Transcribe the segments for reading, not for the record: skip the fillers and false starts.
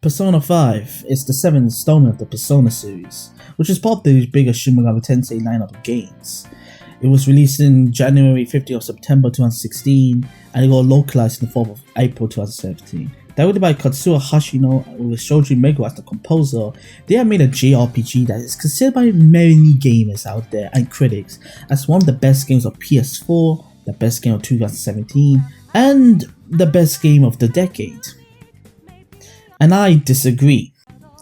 Persona 5 is the 7th installment of the Persona series, which is part of the bigger Shin Megami Tensei lineup of games. It was released in January 15th of September 2016, and it got localized in the 4th of April 2017. Directed by Katsuo Hashino with Shoji Meguro as the composer, they have made a JRPG that is considered by many gamers out there and critics as one of the best games of PS4, the best game of 2017, and the best game of the decade. And I disagree.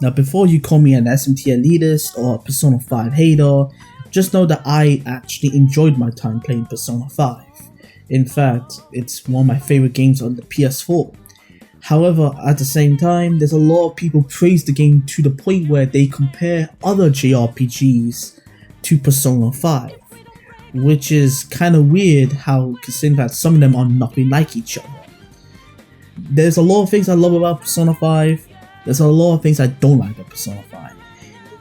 Now, before you call me an SMT elitist or a Persona 5 hater, just know that I actually enjoyed my time playing Persona 5. In fact, it's one of my favorite games on the PS4. However, at the same time, there's a lot of people praise the game to the point where they compare other JRPGs to Persona 5, which is kind of weird how considering that some of them are nothing like each other. There's a lot of things I love about Persona 5, there's a lot of things I don't like about Persona 5.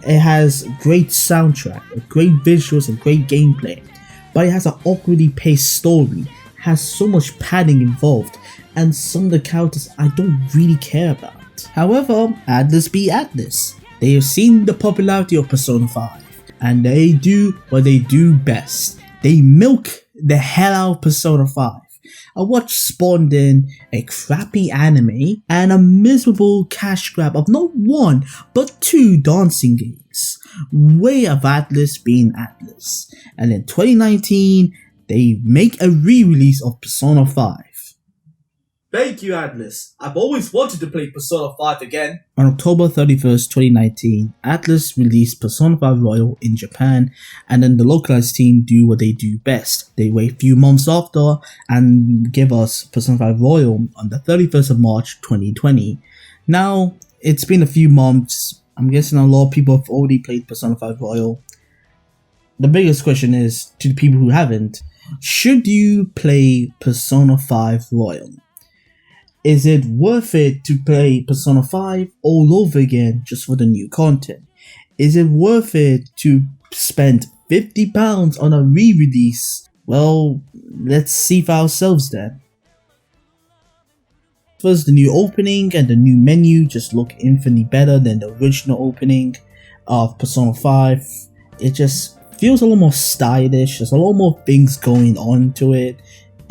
It has great soundtrack, great visuals and great gameplay, but it has an awkwardly paced story, has so much padding involved, and some of the characters I don't really care about. However, Atlus be Atlus. They have seen the popularity of Persona 5, and they do what they do best. They milk the hell out of Persona 5. I watched spawned in a crappy anime and a miserable cash grab of not one but 2 dancing games. Way of Atlus being Atlus. And in 2019, they make a re-release of Persona 5. Thank you, Atlus. I've always wanted to play Persona 5 again. On October 31st, 2019, Atlus released Persona 5 Royal in Japan, and then the localized team do what they do best. They wait a few months after and give us Persona 5 Royal on the 31st of March, 2020. Now, it's been a few months. I'm guessing a lot of people have already played Persona 5 Royal. The biggest question is, to the people who haven't, should you play Persona 5 Royal? Is it worth it to play Persona 5 all over again just for the new content? Is it worth it to spend £50 on a re-release? Well, let's see for ourselves then. First, the new opening and the new menu just look infinitely better than the original opening of Persona 5. It just feels a lot more stylish, there's a lot more things going on to it,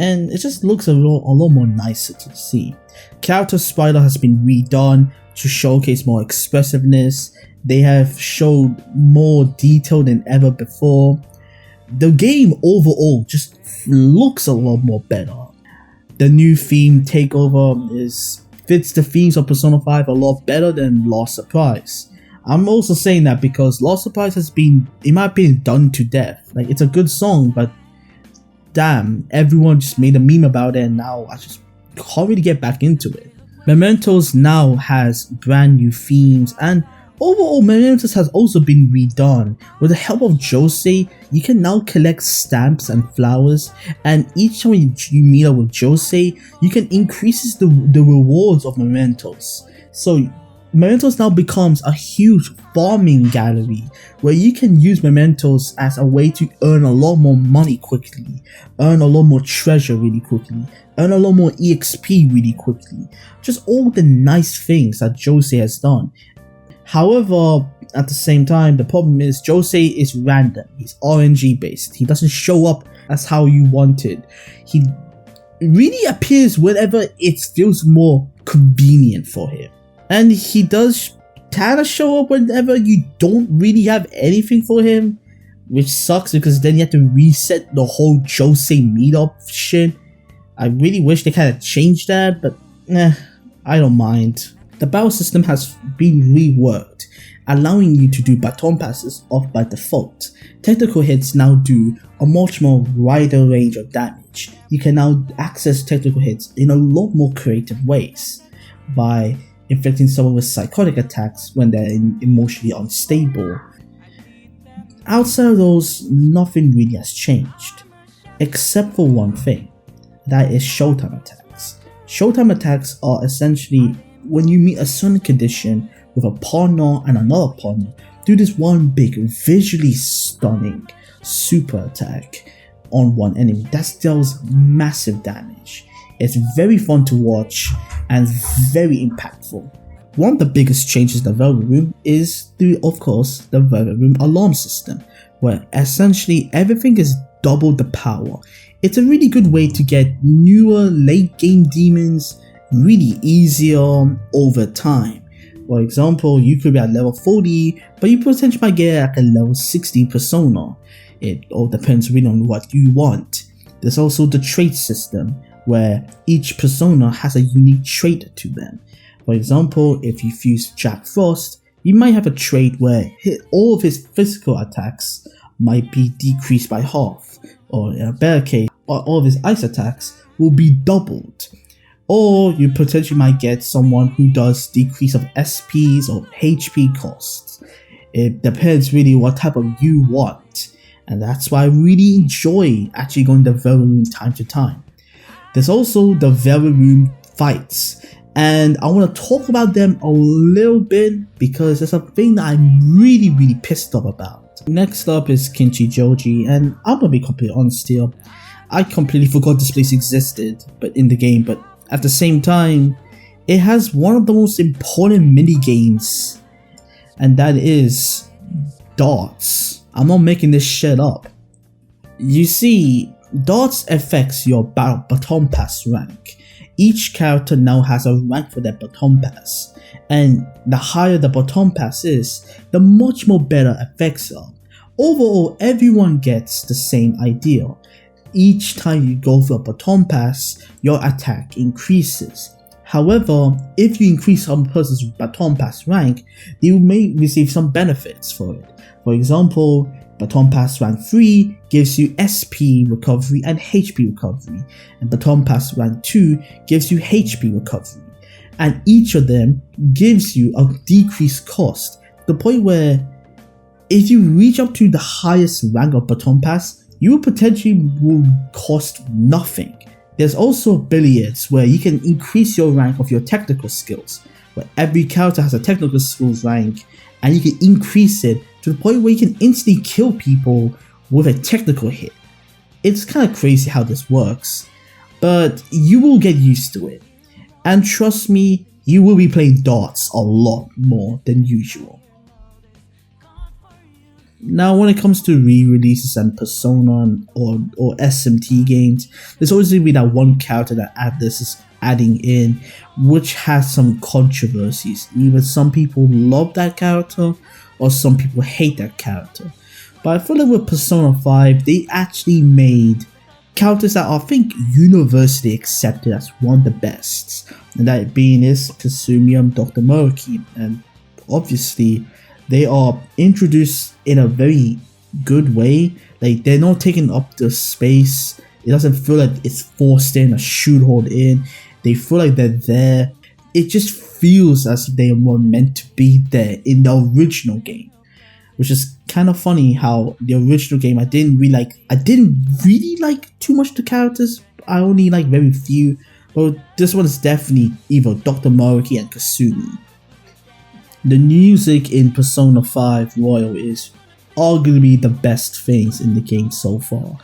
and it just looks a lot more nicer to see. Character Spider has been redone to showcase more expressiveness. They have showed more detail than ever before. The game overall just looks a lot more better. The new theme takeover fits the themes of Persona 5 a lot better than Lost Surprise. I'm also saying that because Lost Surprise has been, in my opinion, done to death. Like, it's a good song, but damn, everyone just made a meme about it and now I just can't really get back into it. Mementos now has brand new themes, and overall Mementos has also been redone. With the help of Josei, you can now collect stamps and flowers, and each time you meet up with Josei, you can increase the rewards of Mementos. So Mementos now becomes a huge farming gallery where you can use Mementos as a way to earn a lot more money quickly, earn a lot more treasure really quickly, earn a lot more EXP really quickly. Just all the nice things that Josei has done. However, at the same time, the problem is Josei is random. He's RNG based. He doesn't show up as how you wanted. He really appears whenever it feels more convenient for him. And he does kind of show up whenever you don't really have anything for him, which sucks because then you have to reset the whole Josei meetup shit. I really wish they kind of changed that, but I don't mind. The battle system has been reworked, allowing you to do baton passes off by default. Technical hits now do a much more wider range of damage. You can now access technical hits in a lot more creative ways by inflicting someone with psychotic attacks when they're emotionally unstable. Outside of those, nothing really has changed, except for one thing, that is showtime attacks. Showtime attacks are essentially when you meet a certain condition with a partner and another partner, do this one big, visually stunning super attack on one enemy that deals massive damage. It's very fun to watch and very impactful. One of the biggest changes in the Velvet Room is of course, the Velvet Room alarm system, where essentially everything is double the power. It's a really good way to get newer late game demons really easier over time. For example, you could be at level 40, but you potentially might get like a level 60 persona. It all depends really on what you want. There's also the trait system, where each persona has a unique trait to them. For example, if you fuse Jack Frost, you might have a trait where all of his physical attacks might be decreased by half, or in a better case, all of his ice attacks will be doubled. Or you potentially might get someone who does decrease of SPs or HP costs. It depends really what type of you want, and that's why I really enjoy actually going to the Velvet Room time to time. There's also the Velvet Room fights, and I want to talk about them a little bit because there's a thing that I'm really pissed off about. Next up is Kinchi Joji, and I'm gonna be completely honest here. I completely forgot this place existed in the game, but at the same time, it has one of the most important minigames, and that is darts. I'm not making this shit up. You see, darts affects your baton pass rank. Each character now has a rank for their baton pass, and the higher the baton pass is, the much more better effects are. Overall, everyone gets the same idea. Each time you go through a baton pass, your attack increases. However, if you increase some person's baton pass rank, you may receive some benefits for it. For example, baton pass rank 3 gives you SP recovery and HP recovery, and baton pass rank 2 gives you HP recovery. And each of them gives you a decreased cost, to the point where if you reach up to the highest rank of baton pass, you potentially will cost nothing. There's also billiards, where you can increase your rank of your technical skills, where every character has a technical skills rank, and you can increase it to the point where you can instantly kill people with a technical hit. It's kind of crazy how this works, but you will get used to it. And trust me, you will be playing darts a lot more than usual. Now, when it comes to re-releases and Persona or SMT games, there's always going to be that one character that Atlus is adding in, which has some controversies. Either some people love that character, or some people hate that character. But I feel like with Persona 5, they actually made characters that are, I think, universally accepted as one of the best. And that being is Kasumi and Dr. Moroki. And obviously, they are introduced in a very good way. Like, they're not taking up the space. It doesn't feel like it's forced in or shoehorned in. They feel like they're there. It just feels as if they were meant to be there in the original game. Which is kind of funny how the original game I didn't really like too much the characters. I only like very few. But this one is definitely either Dr. Moroki and Kasumi. The music in Persona 5 Royal is arguably the best things in the game so far.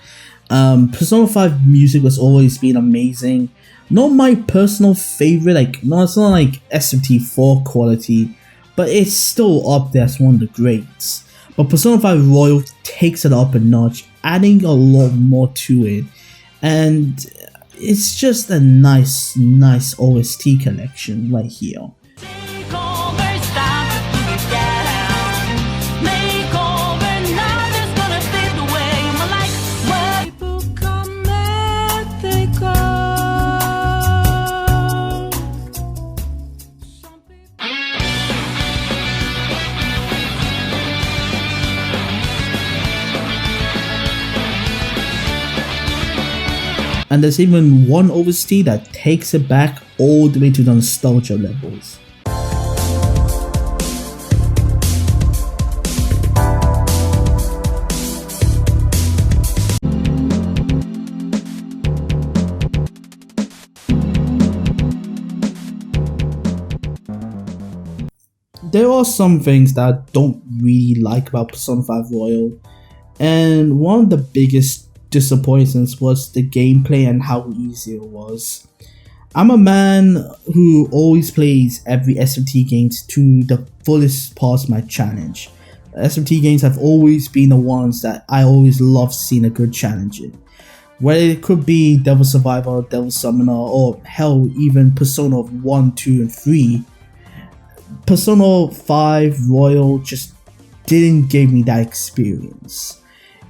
Persona 5 music has always been amazing. Not my personal favorite, it's not like SMT4 quality, but it's still up there as one of the greats. But Persona 5 Royal takes it up a notch, adding a lot more to it, and it's just a nice OST collection right here. And there's even one OST that takes it back all the way to the nostalgia levels. There are some things that I don't really like about Persona 5 Royal, and one of the biggest disappointments was the gameplay and how easy it was. I'm a man who always plays every SMT games to the fullest past my challenge. SMT games have always been the ones that I always love seeing a good challenge in. Whether it could be Devil Survivor, Devil Summoner, or hell, even Persona 1, 2, and 3. Persona 5 Royal just didn't give me that experience.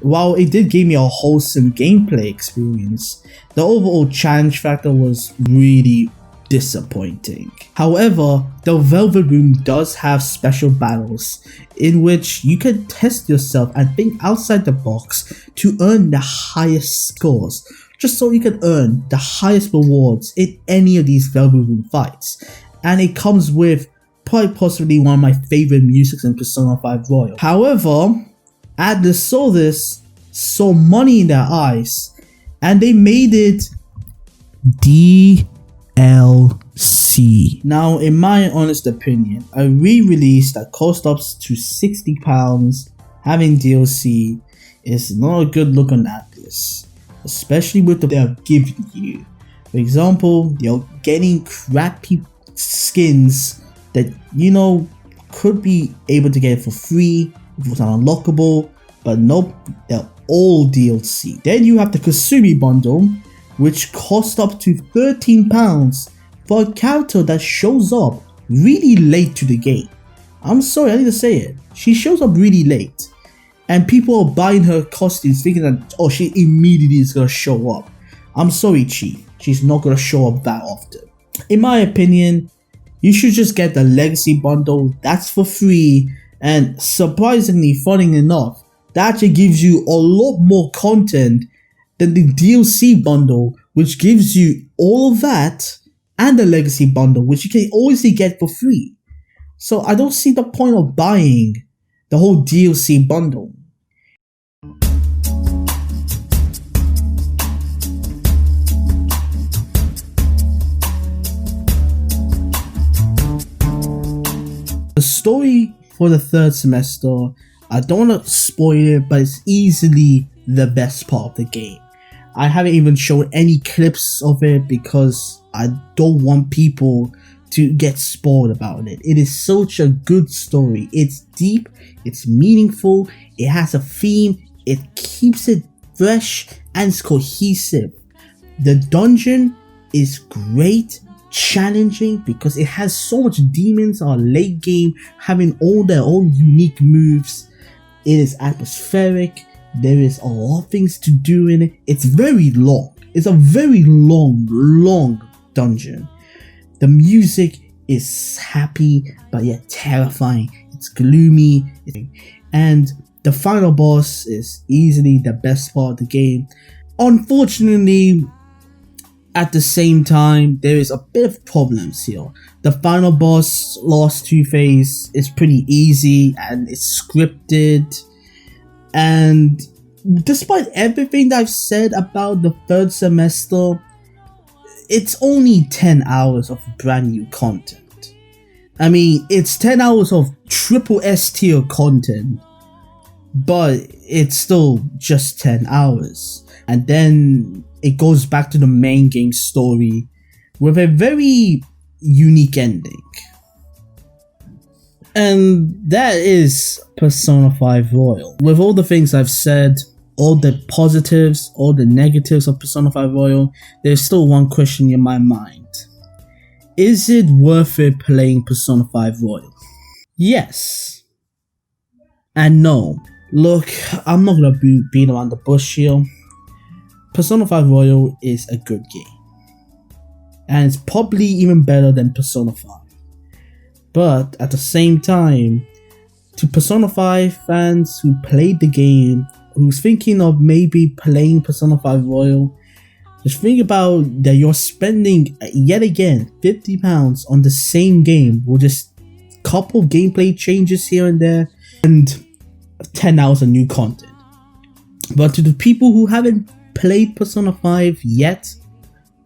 While it did give me a wholesome gameplay experience, the overall challenge factor was really disappointing. However, the Velvet Room does have special battles in which you can test yourself and think outside the box to earn the highest scores, just so you can earn the highest rewards in any of these Velvet Room fights. And it comes with probably possibly one of my favorite musics in Persona 5 Royal. However, Atlas saw this, saw money in their eyes, and they made it DLC. Now, in my honest opinion, a re-release that cost up to £60 having DLC is not a good look on Atlas, especially with what they're giving you. For example, you're getting crappy skins that could be able to get for free if it was unlockable, but nope, they're all DLC. Then you have the Kasumi bundle, which costs up to £13 for a character that shows up really late to the game. I'm sorry, I need to say it. She shows up really late, and people are buying her costumes thinking that, she immediately is gonna show up. I'm sorry, Chief, she's not gonna show up that often. In my opinion, you should just get the Legacy bundle. That's for free, and surprisingly, funny enough, that actually gives you a lot more content than the DLC bundle, which gives you all of that, and the Legacy bundle, which you can always get for free. So I don't see the point of buying the whole DLC bundle. The story for the third semester, I don't want to spoil it, but it's easily the best part of the game. I haven't even shown any clips of it because I don't want people to get spoiled about it. It is such a good story. It's deep, it's meaningful, it has a theme, it keeps it fresh, and it's cohesive. The dungeon is great, challenging, because it has so much demons on late game having all their own unique moves. It is atmospheric, there is a lot of things to do in it. It's very long. It's a very long dungeon. The music is happy but yet terrifying. It's gloomy, and the final boss is easily the best part of the game. Unfortunately, at the same time, there is a bit of problems here. The final boss, Lost Two-Face, is pretty easy and it's scripted. And despite everything that I've said about the third semester, it's only 10 hours of brand new content. I mean, it's 10 hours of triple S tier content, but it's still just 10 hours. And then it goes back to the main game story with a very unique ending. And that is Persona 5 Royal. With all the things I've said, all the positives, all the negatives of Persona 5 Royal, there's still one question in my mind. Is it worth it playing Persona 5 Royal? Yes. And no. Look, I'm not gonna be beating around the bush here. Persona 5 Royal is a good game, and it's probably even better than Persona 5. But at the same time, to Persona 5 fans who played the game, who's thinking of maybe playing Persona 5 Royal, just think about that you're spending yet again £50 on the same game with just a couple of gameplay changes here and there and 10 hours of new content. But to the people who haven't played Persona 5 yet,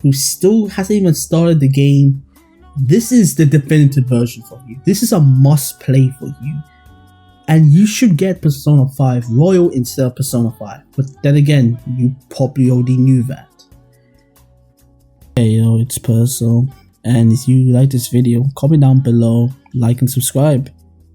who still hasn't even started the game, this is the definitive version for you. This is a must play for you. And you should get Persona 5 Royal instead of Persona 5. But then again, you probably already knew that. Hey yo, it's Perso. And if you like this video, comment down below, like and subscribe.